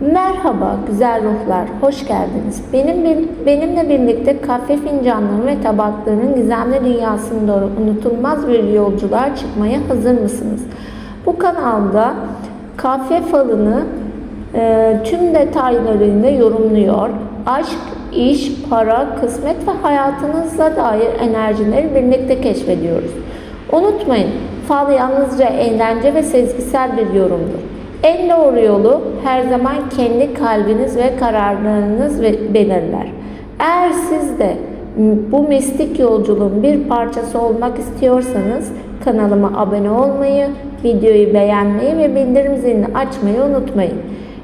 Merhaba güzel ruhlar, hoş geldiniz. Benimle birlikte kahve fincanları ve tabaklarının gizemli dünyasına doğru unutulmaz bir yolculuğa çıkmaya hazır mısınız? Bu kanalda kahve falını tüm detaylarıyla yorumluyor. Aşk, iş, para, kısmet ve hayatınızla dair enerjileri birlikte keşfediyoruz. Unutmayın, fal yalnızca eğlence ve sezgisel bir yorumdur. En doğru yolu her zaman kendi kalbiniz ve kararlarınız belirler. Eğer siz de bu mistik yolculuğun bir parçası olmak istiyorsanız kanalıma abone olmayı, videoyu beğenmeyi ve bildirim zilini açmayı unutmayın.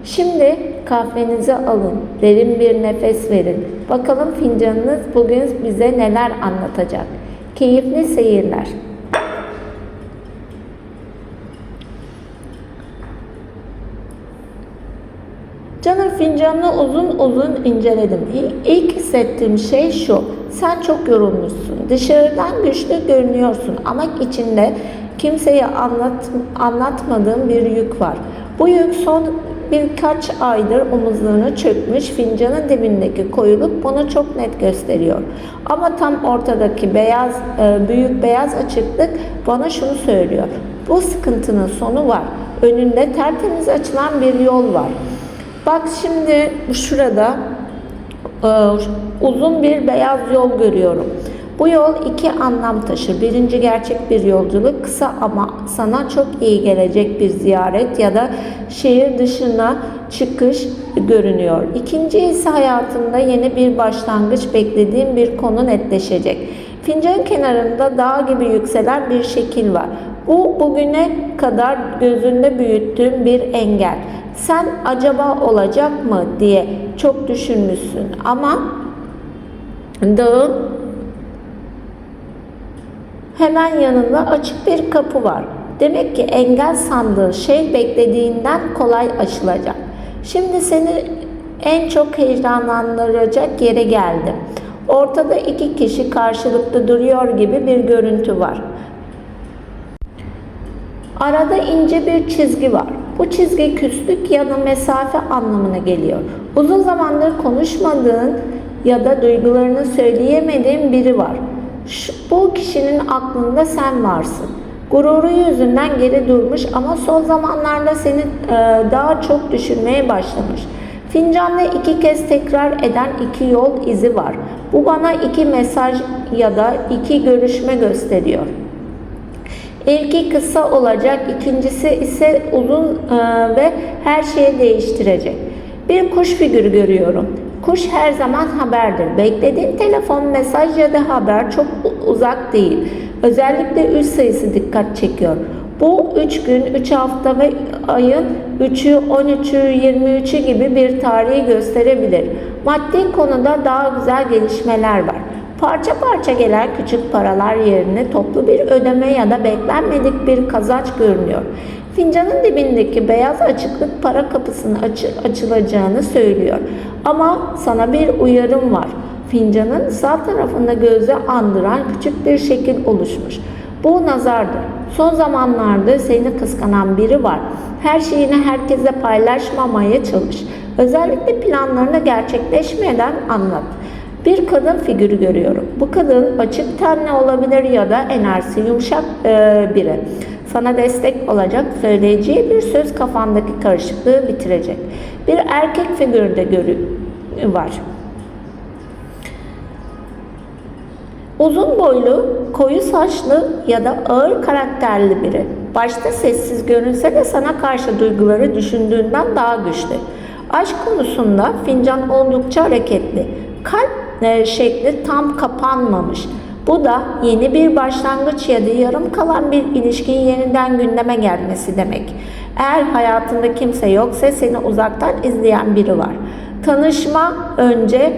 Şimdi kahvenizi alın, derin bir nefes verin. Bakalım fincanınız bugün bize neler anlatacak. Keyifli seyirler. Canım, fincanını uzun uzun inceledim. İlk hissettiğim şey şu: sen çok yorulmuşsun. Dışarıdan güçlü görünüyorsun ama içinde kimseye anlatmadığın bir yük var. Bu yük son birkaç aydır omuzlarına çökmüş, fincanın dibindeki koyuluk bunu çok net gösteriyor. Ama tam ortadaki büyük beyaz açıklık bana şunu söylüyor: bu sıkıntının sonu var. Önünde tertemiz açılan bir yol var. Bak şimdi şurada uzun bir beyaz yol görüyorum. Bu yol iki anlam taşır. Birinci, gerçek bir yolculuk, kısa ama sana çok iyi gelecek bir ziyaret ya da şehir dışına çıkış görünüyor. İkinci ise hayatında yeni bir başlangıç, beklediğin bir konu netleşecek. Fincanın kenarında dağ gibi yükselen bir şekil var. Bu bugüne kadar gözünde büyüttüğün bir engel. Sen acaba olacak mı diye çok düşünmüşsün ama dağın hemen yanında açık bir kapı var. Demek ki engel sandığı şey beklediğinden kolay açılacak. Şimdi seni en çok heyecanlandıracak yere geldi. Ortada iki kişi karşılıklı duruyor gibi bir görüntü var. Arada ince bir çizgi var. Bu çizgi küslük ya da mesafe anlamına geliyor. Uzun zamandır konuşmadığın ya da duygularını söyleyemediğin biri var. Bu kişinin aklında sen varsın. Gururu yüzünden geri durmuş ama son zamanlarda seni daha çok düşünmeye başlamış. Fincanda iki kez tekrar eden iki yol izi var. Bu bana iki mesaj ya da iki görüşme gösteriyor. İlki kısa olacak, ikincisi ise uzun ve her şeyi değiştirecek. Bir kuş figürü görüyorum. Kuş her zaman haberdir. Beklediğin telefon, mesaj ya da haber çok uzak değil. Özellikle 3 sayısı dikkat çekiyor. Bu 3 gün, 3 hafta ve ayın 3'ü, 13'ü, 23'ü gibi bir tarihi gösterebilir. Maddi konuda daha güzel gelişmeler var. Parça parça gelen küçük paralar yerine toplu bir ödeme ya da beklenmedik bir kazanç görünüyor. Fincanın dibindeki beyaz açıklık para kapısının açılacağını söylüyor. Ama sana bir uyarım var. Fincanın sağ tarafında gözü andıran küçük bir şekil oluşmuş. Bu nazardır. Son zamanlarda seni kıskanan biri var. Her şeyini herkese paylaşmamaya çalış. Özellikle planlarını gerçekleşmeden anlat. Bir kadın figürü görüyorum. Bu kadın açık tenli olabilir ya da enerjisi yumuşak biri. Sana destek olacak, söyleyeceği bir söz kafandaki karışıklığı bitirecek. Bir erkek figürü de var. Uzun boylu, koyu saçlı ya da ağır karakterli biri. Başta sessiz görünse de sana karşı duyguları düşündüğünden daha güçlü. Aşk konusunda fincan oldukça hareketli. Kalp şekli tam kapanmamış. Bu da yeni bir başlangıç ya da yarım kalan bir ilişkinin yeniden gündeme gelmesi demek. Eğer hayatında kimse yoksa seni uzaktan izleyen biri var. Tanışma önce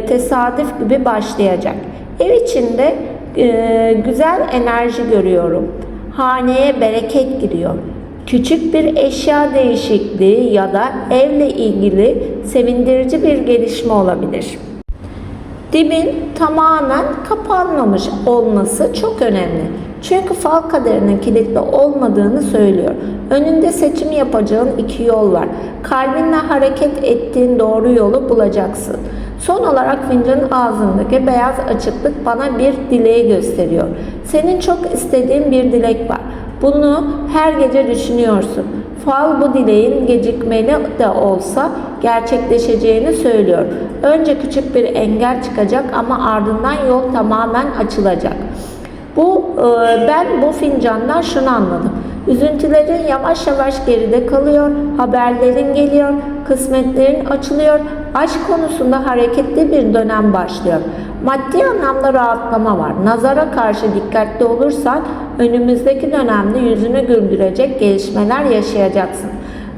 tesadüf gibi başlayacak. Ev içinde güzel enerji görüyorum. Haneye bereket giriyor. Küçük bir eşya değişikliği ya da evle ilgili sevindirici bir gelişme olabilir. Dibin tamamen kapanmamış olması çok önemli. Çünkü fal kaderinin kilitli olmadığını söylüyor. Önünde seçim yapacağın iki yol var. Kalbinle hareket ettiğin doğru yolu bulacaksın. Son olarak fincanın ağzındaki beyaz açıklık bana bir dileği gösteriyor. Senin çok istediğin bir dilek var. Bunu her gece düşünüyorsun. Fal bu dileğin gecikmeli de olsa gerçekleşeceğini söylüyor. Önce küçük bir engel çıkacak ama ardından yol tamamen açılacak. Ben bu fincandan şunu anladım. Üzüntülerin yavaş yavaş geride kalıyor, haberlerin geliyor, kısmetlerin açılıyor, aşk konusunda hareketli bir dönem başlıyor. Maddi anlamda rahatlama var. Nazara karşı dikkatli olursan önümüzdeki dönemde yüzünü güldürecek gelişmeler yaşayacaksın.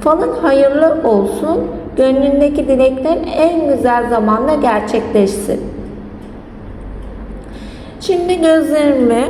Falın hayırlı olsun, gönlündeki dileklerin en güzel zamanda gerçekleşsin. Şimdi gözlerimi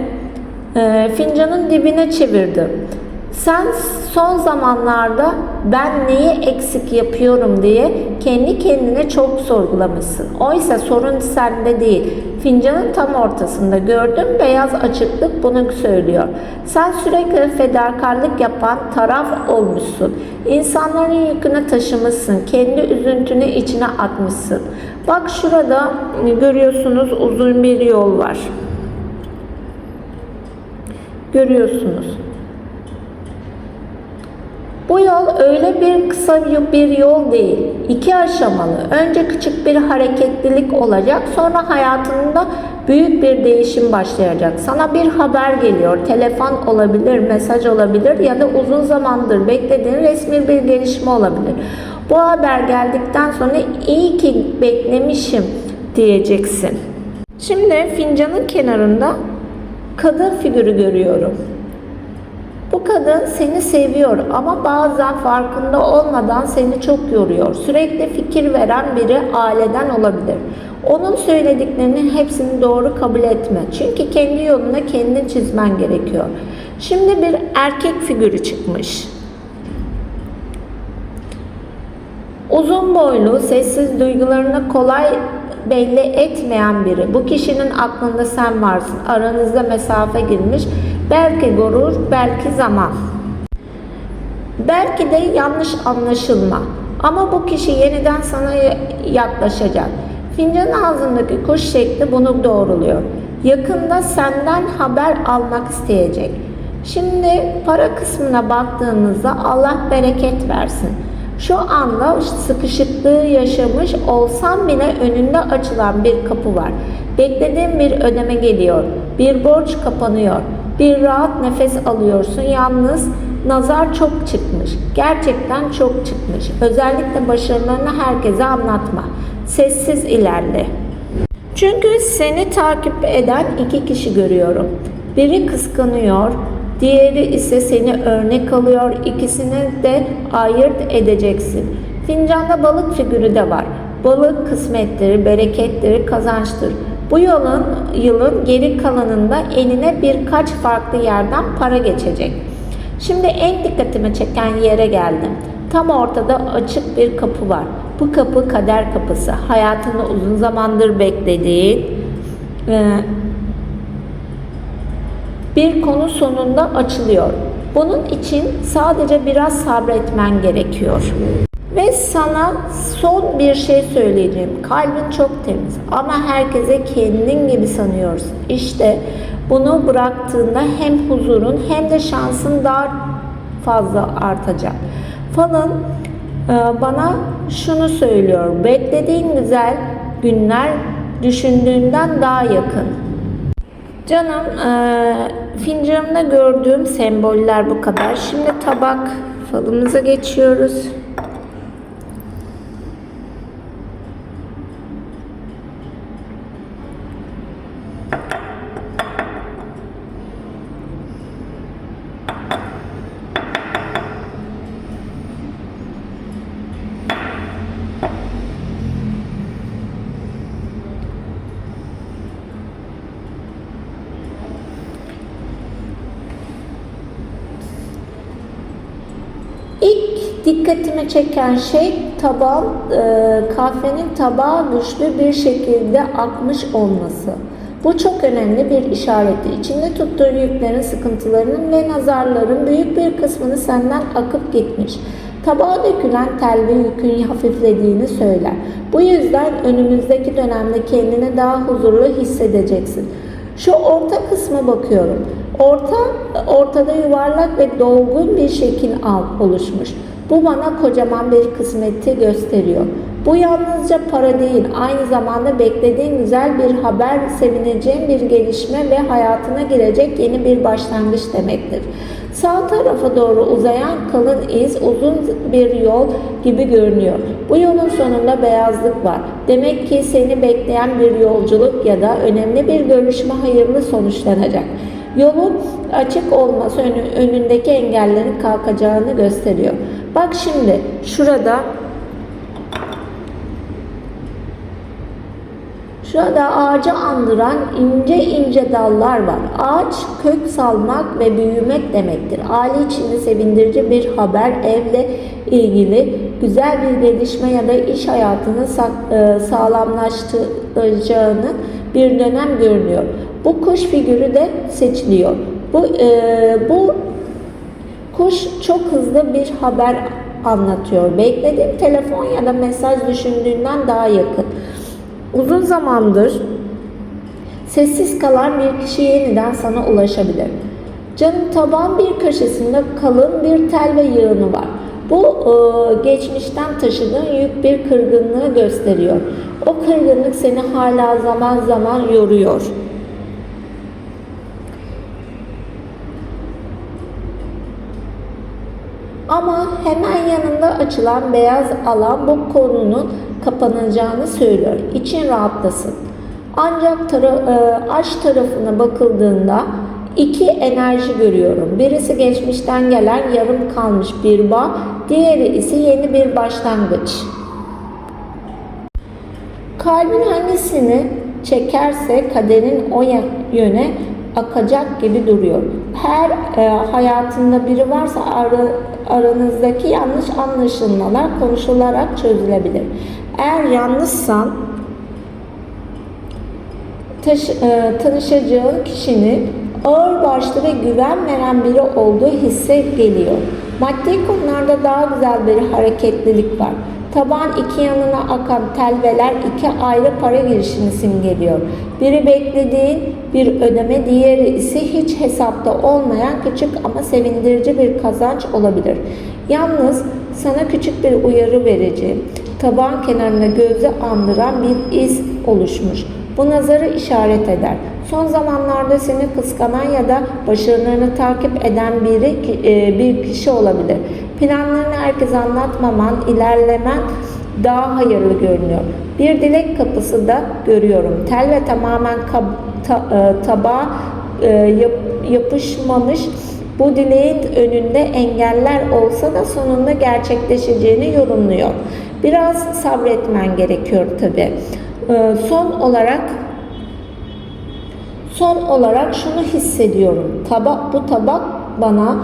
fincanın dibine çevirdim. Sen son zamanlarda ben neyi eksik yapıyorum diye kendi kendine çok sorgulamışsın. Oysa sorun sende değil. Fincanın tam ortasında gördüğüm beyaz açıklık bunu söylüyor. Sen sürekli fedakarlık yapan taraf olmuşsun. İnsanların yükünü taşımışsın. Kendi üzüntünü içine atmışsın. Bak şurada görüyorsunuz uzun bir yol var. Görüyorsunuz. Bu yol öyle bir kısa bir yol değil. 2 aşamalı. Önce küçük bir hareketlilik olacak. Sonra hayatında büyük bir değişim başlayacak. Sana bir haber geliyor. Telefon olabilir, mesaj olabilir ya da uzun zamandır beklediğin resmi bir gelişme olabilir. Bu haber geldikten sonra iyi ki beklemişim diyeceksin. Şimdi fincanın kenarında kadın figürü görüyorum. Bu kadın seni seviyor ama bazen farkında olmadan seni çok yoruyor. Sürekli fikir veren biri aileden olabilir. Onun söylediklerinin hepsini doğru kabul etme. Çünkü kendi yoluna kendin çizmen gerekiyor. Şimdi bir erkek figürü çıkmış. Uzun boylu, sessiz, duygularını kolay belli etmeyen biri. Bu kişinin aklında sen varsın. Aranızda mesafe girmiş. Belki gurur, belki zaman. Belki de yanlış anlaşılma. Ama bu kişi yeniden sana yaklaşacak. Fincanın ağzındaki kuş şekli bunu doğruluyor. Yakında senden haber almak isteyecek. Şimdi para kısmına baktığımızda Allah bereket versin. Şu anda sıkışıklığı yaşamış olsan bile önünde açılan bir kapı var. Beklediğin bir ödeme geliyor. Bir borç kapanıyor. Bir rahat nefes alıyorsun. Yalnız nazar çok çıkmış. Gerçekten çok çıkmış. Özellikle başarılarını herkese anlatma. Sessiz ilerle. Çünkü seni takip eden 2 kişi görüyorum. Biri kıskanıyor. Diğeri ise seni örnek alıyor. İkisini de ayırt edeceksin. Fincanda balık figürü de var. Balık kısmettir, berekettir, kazançtır. Bu yılın geri kalanında eline birkaç farklı yerden para geçecek. Şimdi en dikkatimi çeken yere geldim. Tam ortada açık bir kapı var. Bu kapı kader kapısı. Hayatında uzun zamandır beklediğin bir konu sonunda açılıyor. Bunun için sadece biraz sabretmen gerekiyor. Ve sana son bir şey söyleyeceğim. Kalbin çok temiz ama herkese kendin gibi sanıyorsun. İşte bunu bıraktığında hem huzurun hem de şansın daha fazla artacak. Falın bana şunu söylüyor. Beklediğin güzel günler düşündüğünden daha yakın. Canım, fincanımda gördüğüm semboller bu kadar. Şimdi tabak falımıza geçiyoruz. İlk dikkatimi çeken şey kahvenin tabağa güçlü bir şekilde akmış olması. Bu çok önemli bir işareti. İçinde tuttuğun yüklerin, sıkıntılarının ve nazarların büyük bir kısmını senden akıp gitmiş. Tabağa dökülen tel ve yükün hafiflediğini söyler. Bu yüzden önümüzdeki dönemde kendini daha huzurlu hissedeceksin. Şu orta kısma bakıyorum. Ortada yuvarlak ve dolgun bir şekil oluşmuş. Bu bana kocaman bir kısmeti gösteriyor. Bu yalnızca para değil, aynı zamanda beklediğin güzel bir haber, sevineceğin bir gelişme ve hayatına girecek yeni bir başlangıç demektir. Sağ tarafa doğru uzayan kalın iz uzun bir yol gibi görünüyor. Bu yolun sonunda beyazlık var. Demek ki seni bekleyen bir yolculuk ya da önemli bir görüşme hayırlı sonuçlanacak. Yolun açık olması önündeki engellerin kalkacağını gösteriyor. Bak şimdi şurada ağacı andıran ince ince dallar var. Ağaç kök salmak ve büyümek demektir. Aile içinde sevindirici bir haber, evle ilgili güzel bir gelişme ya da iş hayatını sağlamlaştıracağını bir dönem görünüyor. Bu kuş figürü de seçiliyor. Bu kuş çok hızlı bir haber anlatıyor. Beklediğin telefon ya da mesaj düşündüğünden daha yakın. Uzun zamandır sessiz kalan bir kişi yeniden sana ulaşabilir. Canım, tabağın bir köşesinde kalın bir tel ve yığını var. Bu geçmişten taşıdığın yük bir kırgınlığı gösteriyor. O kırgınlık seni hala zaman zaman yoruyor. Ama hemen yanında açılan beyaz alan bu konunun kapanacağını söylüyor. İçin rahatlasın. Ancak aç tarafına bakıldığında iki enerji görüyorum. Birisi geçmişten gelen yarım kalmış bir bağ, diğeri ise yeni bir başlangıç. Kalbin hangisini çekerse kaderin o yöne akacak gibi duruyor. Her hayatında biri varsa aranızdaki yanlış anlaşılmalar konuşularak çözülebilir. Eğer yalnızsan tanışacağın kişinin ağırbaşlı ve güven veren biri olduğu hisse geliyor. Maddi konularda daha güzel bir hareketlilik var. Tabağın iki yanına akan telveler iki ayrı para girişini simgeliyor. Biri beklediğin bir ödeme, diğeri ise hiç hesapta olmayan küçük ama sevindirici bir kazanç olabilir. Yalnız sana küçük bir uyarı vereceğim. Tabağın kenarında gözü andıran bir iz oluşmuş. Bu nazarı işaret eder. Son zamanlarda seni kıskanan ya da başarılarını takip eden bir kişi olabilir. Planlarını herkese anlatmaman, ilerlemen daha hayırlı görünüyor. Bir dilek kapısı da görüyorum. Tel ve tamamen tabağa yapışmamış. Bu dileğin önünde engeller olsa da sonunda gerçekleşeceğini yorumluyor. Biraz sabretmen gerekiyor tabii. Son olarak şunu hissediyorum. Bu tabak bana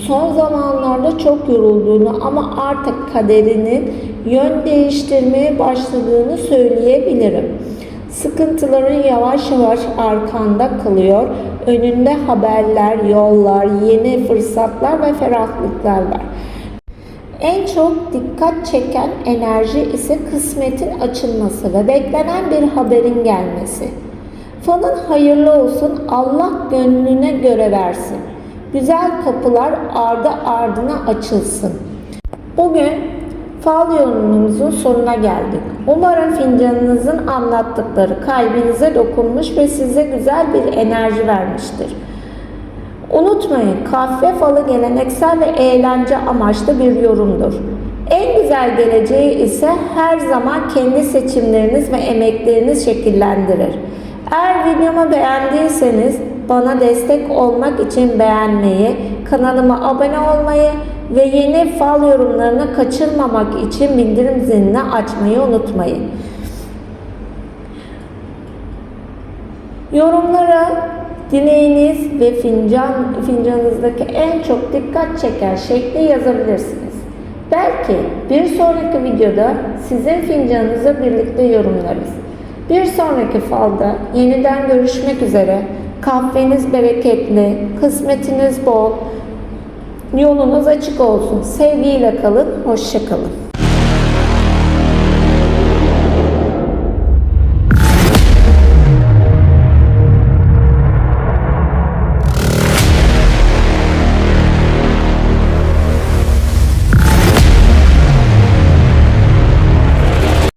son zamanlarda çok yorulduğunu ama artık kaderinin yön değiştirmeye başladığını söyleyebilirim. Sıkıntıların yavaş yavaş arkanda kalıyor. Önünde haberler, yollar, yeni fırsatlar ve ferahlıklar var. En çok dikkat çeken enerji ise kısmetin açılması ve beklenen bir haberin gelmesi. Falın hayırlı olsun, Allah gönlüne göre versin. Güzel kapılar ardı ardına açılsın. Bugün fal yorumumuzun sonuna geldik. Umarım fincanınızın anlattıkları kalbinize dokunmuş ve size güzel bir enerji vermiştir. Unutmayın, kahve falı geleneksel ve eğlence amaçlı bir yorumdur. En güzel geleceği ise her zaman kendi seçimleriniz ve emekleriniz şekillendirir. Eğer videomu beğendiyseniz bana destek olmak için beğenmeyi, kanalıma abone olmayı ve yeni fal yorumlarını kaçırmamak için bildirim zilini açmayı unutmayın. Yorumlara dileğiniz ve fincanınızdaki en çok dikkat çeken şekli yazabilirsiniz. Belki bir sonraki videoda sizin fincanınızı birlikte yorumlarız. Bir sonraki falda yeniden görüşmek üzere. Kahveniz bereketli, kısmetiniz bol, yolunuz açık olsun. Sevgiyle kalın, hoşça kalın.